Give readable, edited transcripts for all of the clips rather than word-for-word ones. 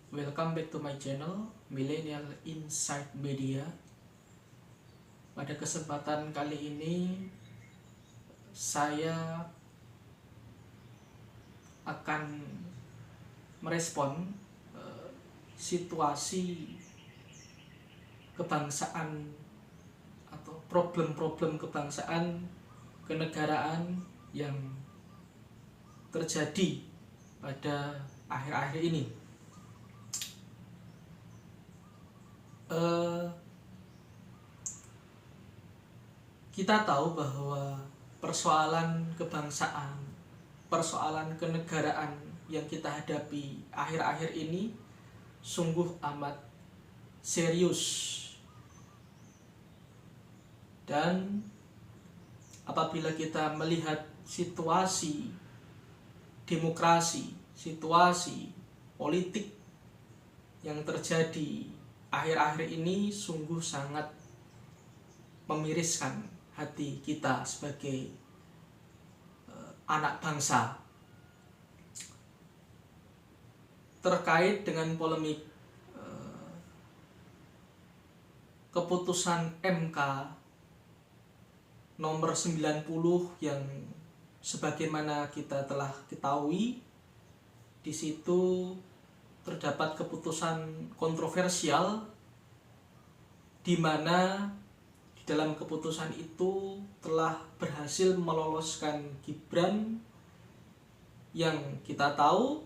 Welcome back to my channel Millennial Insight Media. Pada kesempatan kali ini saya akan merespon situasi kebangsaan atau problem-problem kebangsaan kenegaraan yang terjadi pada akhir-akhir ini. Kita tahu bahwa persoalan kebangsaan, persoalan kenegaraan yang kita hadapi akhir-akhir ini sungguh amat serius. Dan apabila kita melihat situasi demokrasi, situasi politik yang terjadi akhir-akhir ini sungguh sangat memiriskan hati kita sebagai anak bangsa. Terkait dengan polemik keputusan MK nomor 90 yang sebagaimana kita telah ketahui, di situ terdapat keputusan kontroversial di mana di dalam keputusan itu telah berhasil meloloskan Gibran yang kita tahu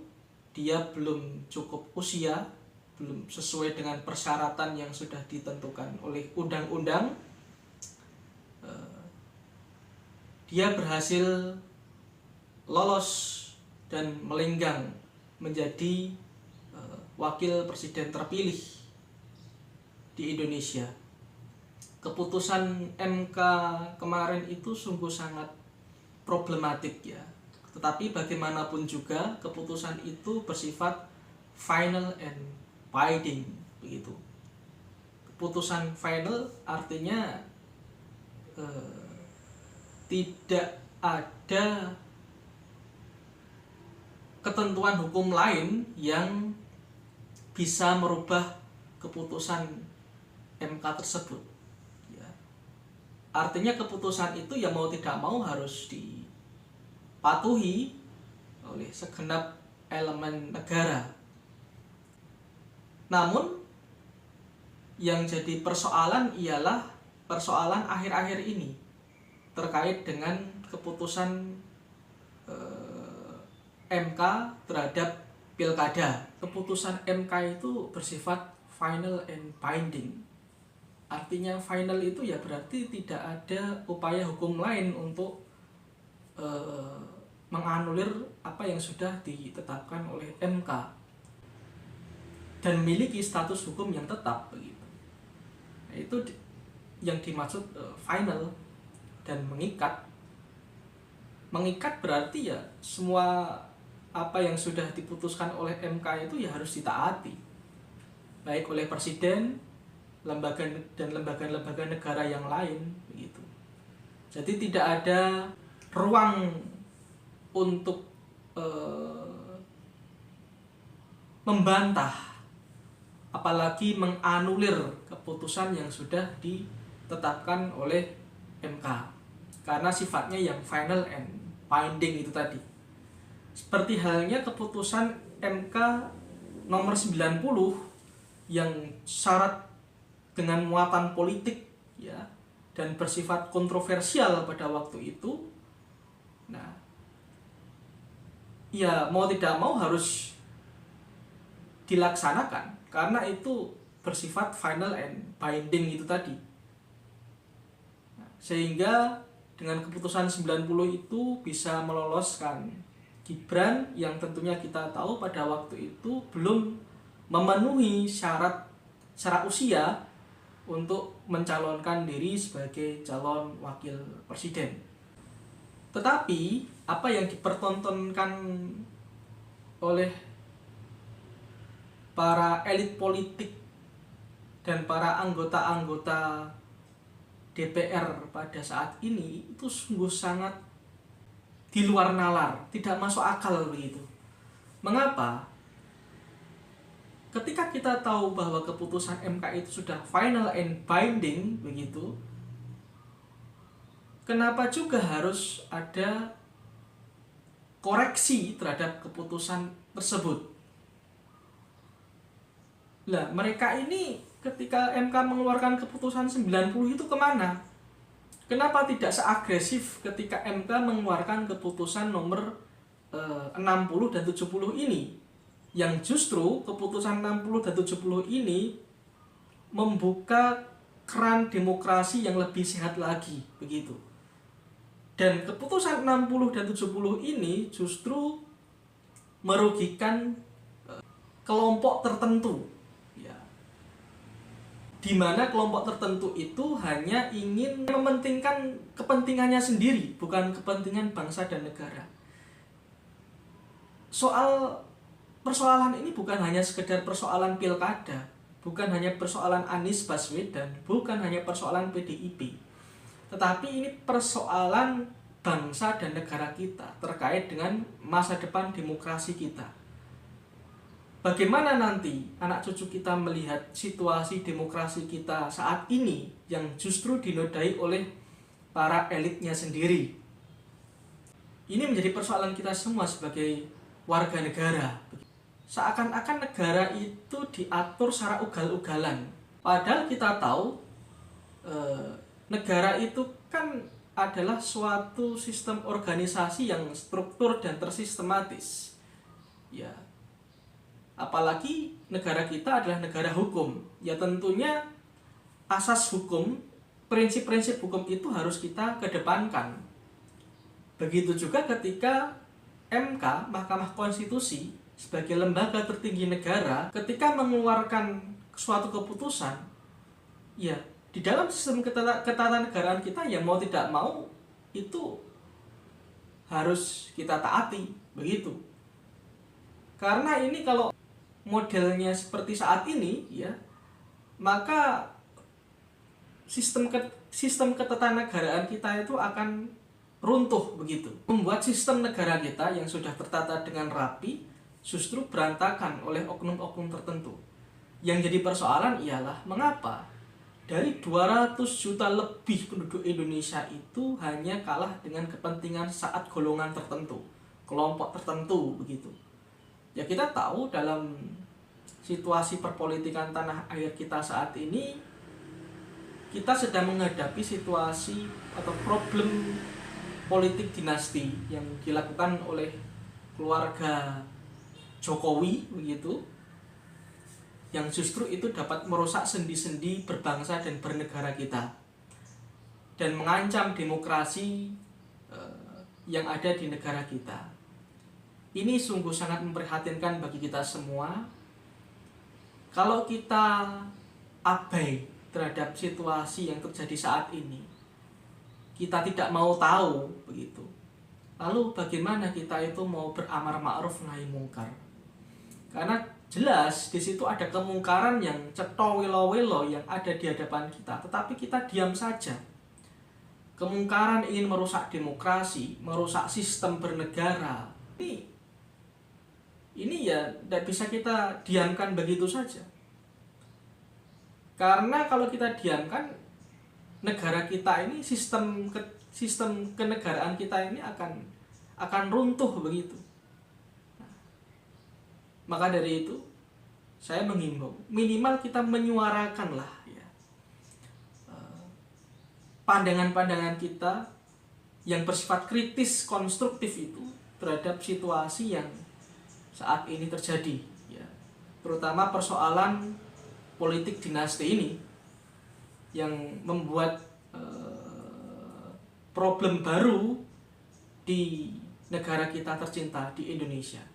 dia belum cukup usia, belum sesuai dengan persyaratan yang sudah ditentukan oleh undang-undang. Dia berhasil lolos dan melenggang menjadi wakil presiden terpilih di Indonesia. Keputusan MK kemarin itu sungguh sangat problematik ya. Tetapi bagaimanapun juga keputusan itu bersifat final and binding begitu. Keputusan final artinya tidak ada ketentuan hukum lain yang bisa merubah keputusan MK tersebut. Ya. Artinya keputusan itu ya mau tidak mau harus dipatuhi oleh segenap elemen negara. Namun yang jadi persoalan ialah persoalan akhir-akhir ini terkait dengan keputusan MK terhadap pilkada. Keputusan MK itu bersifat final and binding. Artinya final itu ya berarti tidak ada upaya hukum lain untuk menganulir apa yang sudah ditetapkan oleh MK dan memiliki status hukum yang tetap begitu. Nah, itu yang dimaksud final dan mengikat. Mengikat berarti ya semua apa yang sudah diputuskan oleh MK itu ya harus ditaati, baik oleh presiden, lembaga dan lembaga-lembaga negara yang lain begitu. Jadi tidak ada ruang untuk membantah apalagi menganulir keputusan yang sudah ditetapkan oleh MK karena sifatnya yang final and binding itu tadi. Seperti halnya keputusan MK nomor 90 yang syarat dengan muatan politik ya dan bersifat kontroversial pada waktu itu. Nah, ya mau tidak mau harus dilaksanakan karena itu bersifat final and binding itu tadi. Sehingga dengan keputusan 90 itu bisa meloloskan Gibran yang tentunya kita tahu pada waktu itu belum memenuhi syarat usia untuk mencalonkan diri sebagai calon wakil presiden. Tetapi apa yang dipertontonkan oleh para elit politik dan para anggota-anggota DPR pada saat ini itu sungguh sangat di luar nalar, tidak masuk akal begitu. Mengapa? ketika kita tahu bahwa keputusan MK itu sudah final and binding begitu, kenapa juga harus ada koreksi terhadap keputusan tersebut? Lah, mereka ini ketika MK mengeluarkan keputusan 90 itu kemana? Kenapa tidak seagresif ketika MK mengeluarkan keputusan nomor 60 dan 70 ini? Yang justru keputusan 60 dan 70 ini membuka keran demokrasi yang lebih sehat lagi, begitu. Dan keputusan 60 dan 70 ini justru merugikan kelompok tertentu, ya. Di mana kelompok tertentu itu hanya ingin mementingkan kepentingannya sendiri, bukan kepentingan bangsa dan negara. Persoalan ini bukan hanya sekedar persoalan pilkada, bukan hanya persoalan Anies Baswedan, bukan hanya persoalan PDIP, tetapi ini persoalan bangsa dan negara kita terkait dengan masa depan demokrasi kita. Bagaimana nanti anak cucu kita melihat situasi demokrasi kita saat ini yang justru dinodai oleh para elitnya sendiri? Ini menjadi persoalan kita semua sebagai warga negara. Seakan-akan negara itu diatur secara ugal-ugalan. Padahal kita tahu negara itu kan adalah suatu sistem organisasi yang struktur dan tersistematis. Ya. Apalagi negara kita adalah negara hukum. Ya tentunya asas hukum, prinsip-prinsip hukum itu harus kita kedepankan. Begitu juga ketika MK, Mahkamah Konstitusi, sebagai lembaga tertinggi negara, ketika mengeluarkan suatu keputusan, ya di dalam sistem ketatanegaraan kita, ya mau tidak mau itu harus kita taati, begitu. Karena ini kalau modelnya seperti saat ini, ya maka sistem ketatanegaraan kita itu akan runtuh, begitu. Membuat sistem negara kita yang sudah tertata dengan rapi justru berantakan oleh oknum-oknum tertentu. Yang jadi persoalan ialah mengapa dari 200 juta lebih penduduk Indonesia itu hanya kalah dengan kepentingan saat golongan tertentu, kelompok tertentu, begitu. Ya kita tahu dalam situasi perpolitikan tanah air kita saat ini, kita sedang menghadapi situasi atau problem politik dinasti yang dilakukan oleh keluarga Jokowi, begitu, yang justru itu dapat merusak sendi-sendi berbangsa dan bernegara kita dan mengancam demokrasi yang ada di negara kita. Ini sungguh sangat memprihatinkan bagi kita semua. Kalau kita abai terhadap situasi yang terjadi saat ini, kita tidak mau tahu, begitu, lalu bagaimana kita itu mau beramar ma'ruf nahi mungkar? Karena jelas di situ ada kemungkaran yang cetha welo-welo yang ada di hadapan kita, tetapi kita diam saja. Kemungkaran ingin merusak demokrasi, merusak sistem bernegara. Ini ya tidak bisa kita diamkan begitu saja. Karena kalau kita diamkan, negara kita ini, sistem kenegaraan kita ini akan runtuh, begitu. Maka dari itu saya menghimbau minimal kita menyuarakanlah, ya, pandangan-pandangan kita yang bersifat kritis konstruktif itu terhadap situasi yang saat ini terjadi, ya, terutama persoalan politik dinasti ini yang membuat problem baru di negara kita tercinta, di Indonesia.